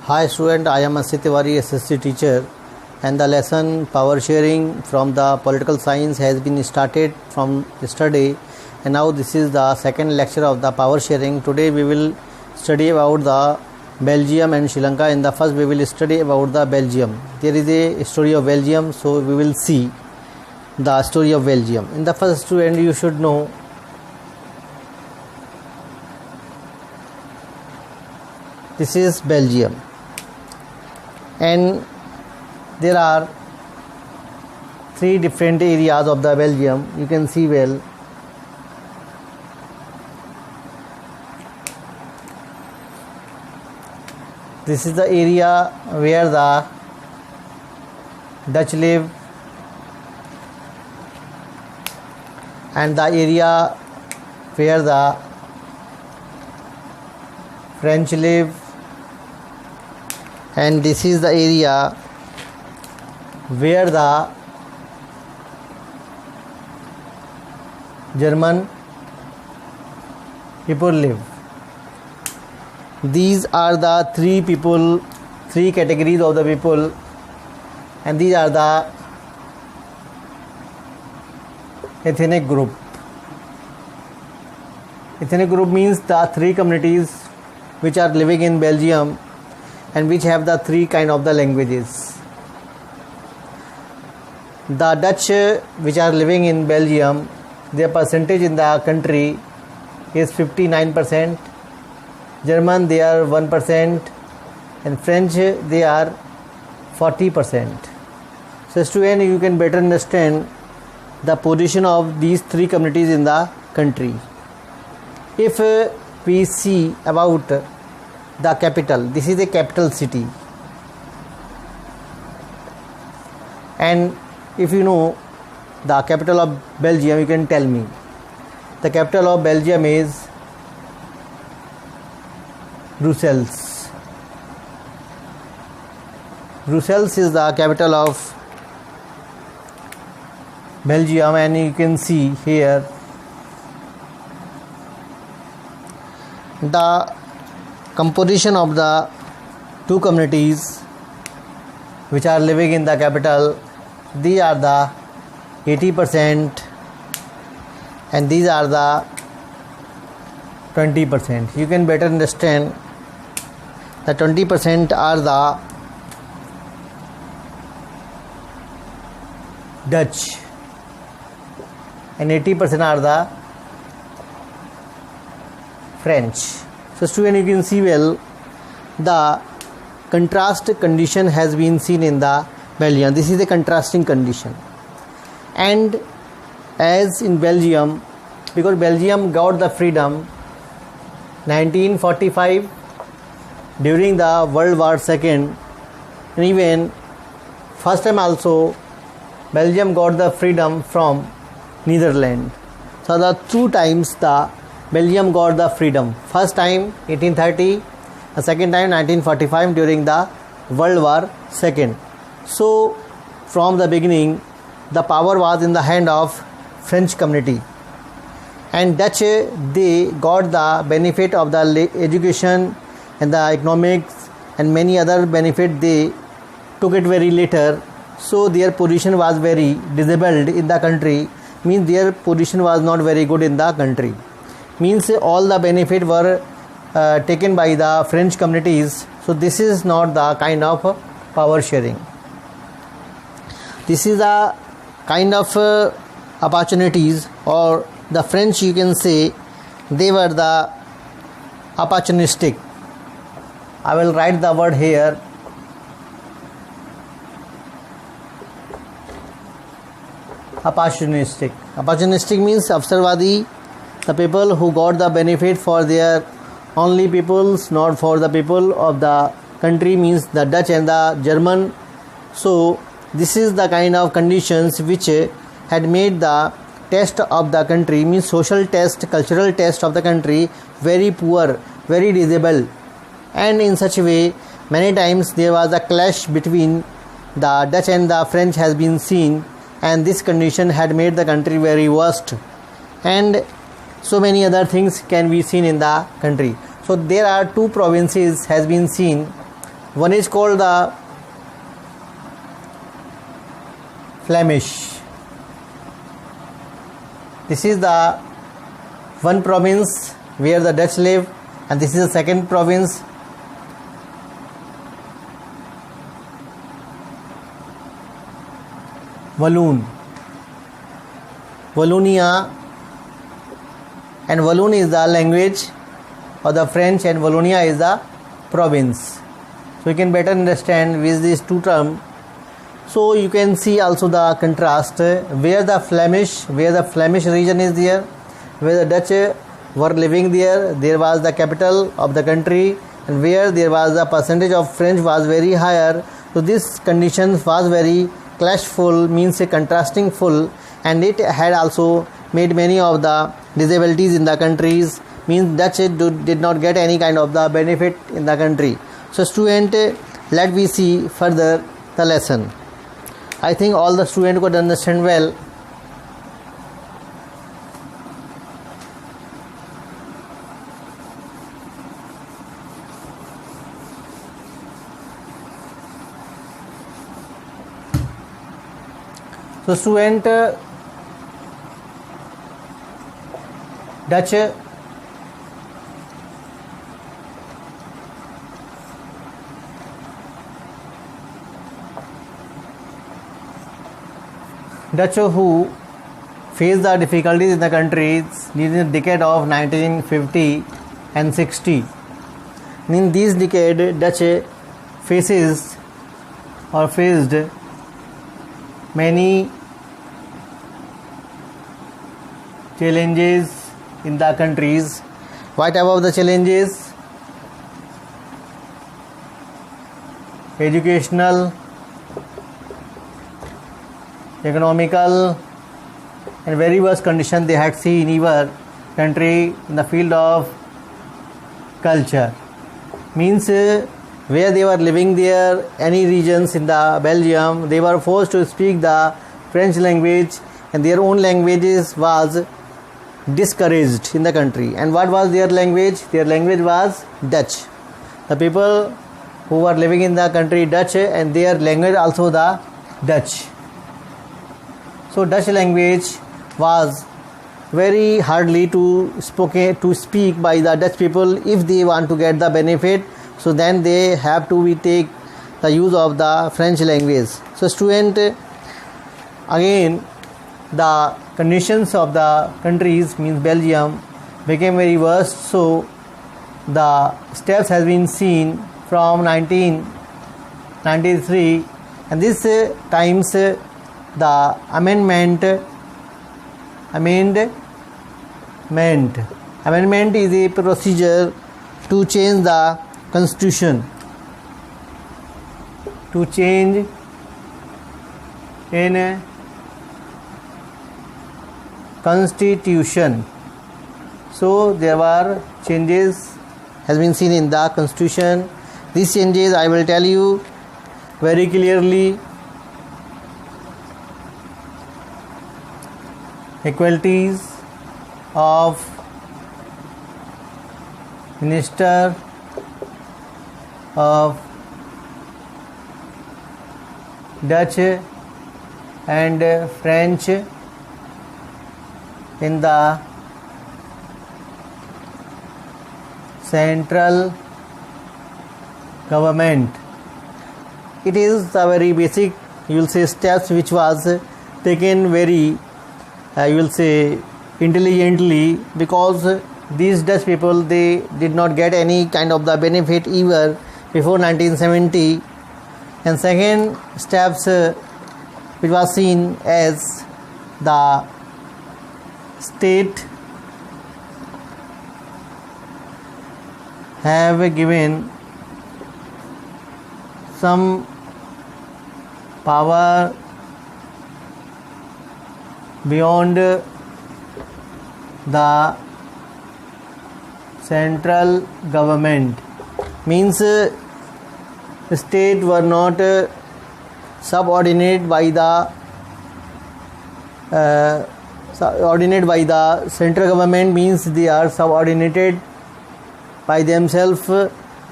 Hi student, I am Asit Tiwari, SSC teacher, and the lesson power sharing from the political science has been started from yesterday, and now this is the second lecture of the power sharing. Today we will study about the Belgium and Sri Lanka. In the first we will study about the Belgium. There is a story of Belgium, so we will see the story of Belgium. In the first, student, you should know this is Belgium, and there are three different areas of the Belgium. You can see well. This is the area where the Dutch live, and the area where the French live, and this is the area where the German people live. These are the three categories of the people, and these are the ethnic group. Ethnic group means the three communities which are living in Belgium and which have the three kind of the languages. The Dutch which are living in Belgium, their percentage in the country is 59%. German they are 1%, and French they are 40%. So student, you can better understand the position of these three communities in the country. If we see about the capital, this is a capital city, and if you know the capital of Belgium, you can tell me. The capital of Belgium is Brussels. Brussels is the capital of Belgium, and you can see here the composition of the two communities which are living in the capital. These are the 80%, and these are the 20%. You can better understand the 20% are the Dutch, and 80% are the French. So student, you can see well the contrast condition has been seen in the Belgium. This is a contrasting condition, and as in Belgium, because Belgium got the freedom 1945 during the World War II, and even first time also Belgium got the freedom from Netherlands. So the two times the Belgium got the freedom. First time 1830, the second time 1945 during the World War II. So from the beginning the power was in the hand of French community, and Dutch they got the benefit of the education and the economics and many other benefit. They took it very later, so their position was very disabled in the country, means their position was not very good in the country, means all the benefit were taken by the French communities. So this is not the kind of power sharing. This is a kind of opportunities, or the French, you can say they were the opportunistic. I will write the word here. Opportunistic. Opportunistic means avsarvadi, the people who got the benefit for their only peoples, not for the people of the country, means the Dutch and the German. So this is the kind of conditions which had made the test of the country, means social test, cultural test of the country very poor, very disabled, and in such a way many times there was a clash between the Dutch and the French has been seen, and this condition had made the country very worst, and so many other things can be seen in the country. So there are two provinces has been seen. One is called the Flemish. This is the one province where the Dutch live, and this is the second province. Walloon, Wallonia, and Walloon is the language of the French and Wallonia is the province. So you can better understand with these two terms. So you can see also the contrast where the Flemish region is there, where the Dutch were living there was the capital of the country, and where there was the percentage of French was very higher. So this conditions was very clashful, means a contrasting full, and it had also made many of the disabilities in the countries, means Dutch did not get any kind of the benefit in the country. So student, let we see further the lesson. I think all the students could understand well. So student, Dutch who faced the difficulties in the countries during the decade of 1950 and 60. In this decade, Dutch faced many challenges in the countries. What about the challenges? Educational, economical, and very worse condition they had seen in our country in the field of culture. Means where they were living there, any regions in the Belgium, they were forced to speak the French language, and their own languages was discouraged in the country. And what was their language? Their language was Dutch. The people who were living in the country Dutch, and their language also the Dutch. So Dutch language was very hardly to speak by the Dutch people if they want to get the benefit. So then they have to take the use of the French language. So student, again the conditions of the countries, means Belgium, became very worse. So the steps has been seen from 1993, and this times the amendment is a procedure to change the constitution, to change in a constitution. So there were changes has been seen in the constitution. These changes I will tell you very clearly. Equalities of Minister of Dutch and French in the central government. It is the very basic, you will say, steps which was taken very you will say intelligently, because these Dutch people, they did not get any kind of the benefit either before 1970. And second steps which was seen as the state have given some power beyond the central government, means state were not subordinate by the central government, means they are subordinated by themselves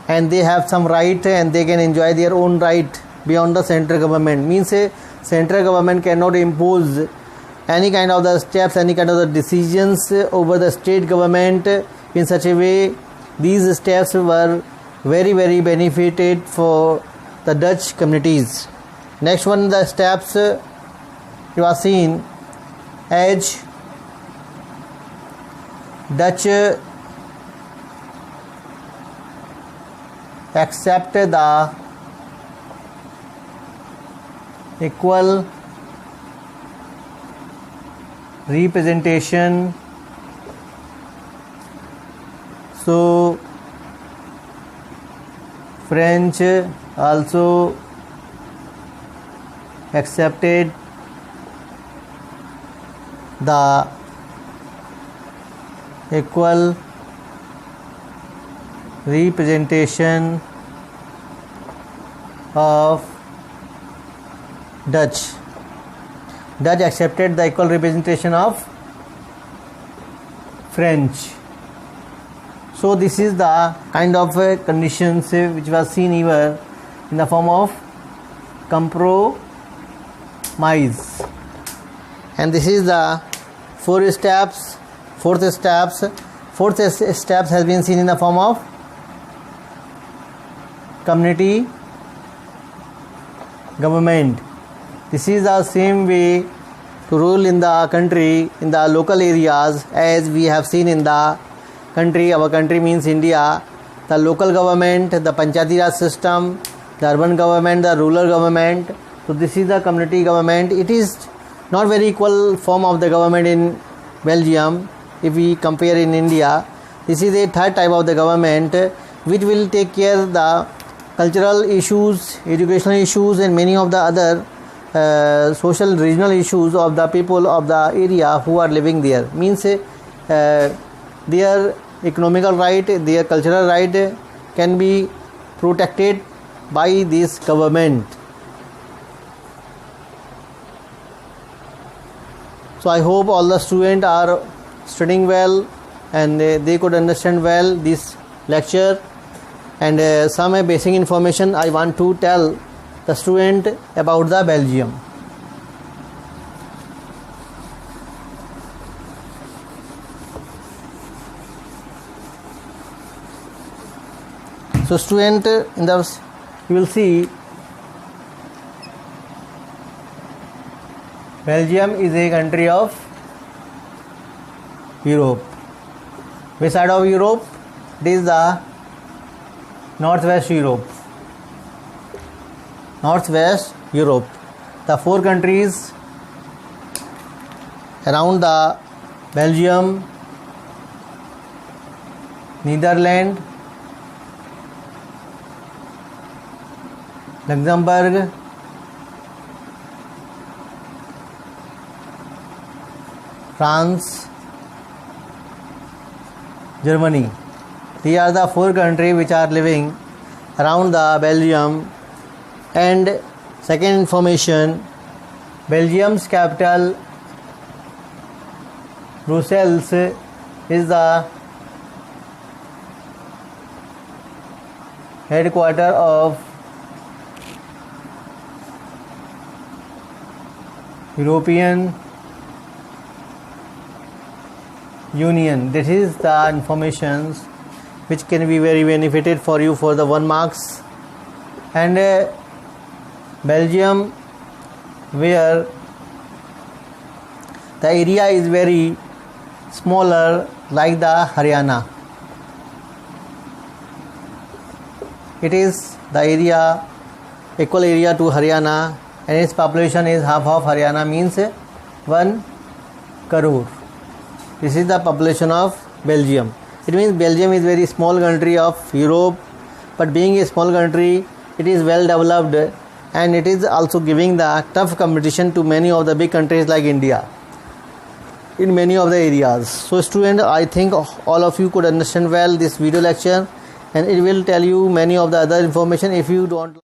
and they have some right and they can enjoy their own right beyond the central government. Means central government cannot impose any kind of the steps, any kind of the decisions over the state government in such a way. These steps were very, very benefited for the Dutch communities. Next one, the steps you are seeing as Dutch accept the equal representation. So French also accepted the equal representation of Dutch. Dutch accepted the equal representation of French. So this is the kind of conditions which was seen here in the form of compromise. And this is the fourth steps has been seen in the form of community government. This is the same way to rule in the country, in the local areas, as we have seen in the country. Our country means India. The local government, the Panchayati Raj system, the urban government, the rural government. So this is the community government. It is not very equal form of the government in Belgium if we compare in India. This is a third type of the government which will take care of the cultural issues, educational issues, and many of the other social regional issues of the people of the area who are living there. Means their economical right, their cultural right can be protected by this government. So I hope all the students are studying well and they could understand well this lecture. And some basic information I want to tell the student about the Belgium. So student, in the you will see Belgium is a country of Europe. Which side of Europe? It is the Northwest Europe. Northwest Europe. The four countries around the Belgium, Netherlands, Luxembourg, France, Germany. These are the four countries which are living around the Belgium. And second information, Belgium's capital Brussels is the headquarters of European Union. This is the informations which can be very benefited for you for the 1 marks. And Belgium, where the area is very smaller like the Haryana. It is the area, equal area to Haryana, and its population is half of Haryana, means 1 crore. This is the population of Belgium. It means Belgium is very small country of Europe, but being a small country, it is well developed, and it is also giving the tough competition to many of the big countries like India in many of the areas. So student, I think all of you could understand well this video lecture, and it will tell you many of the other information. If you don't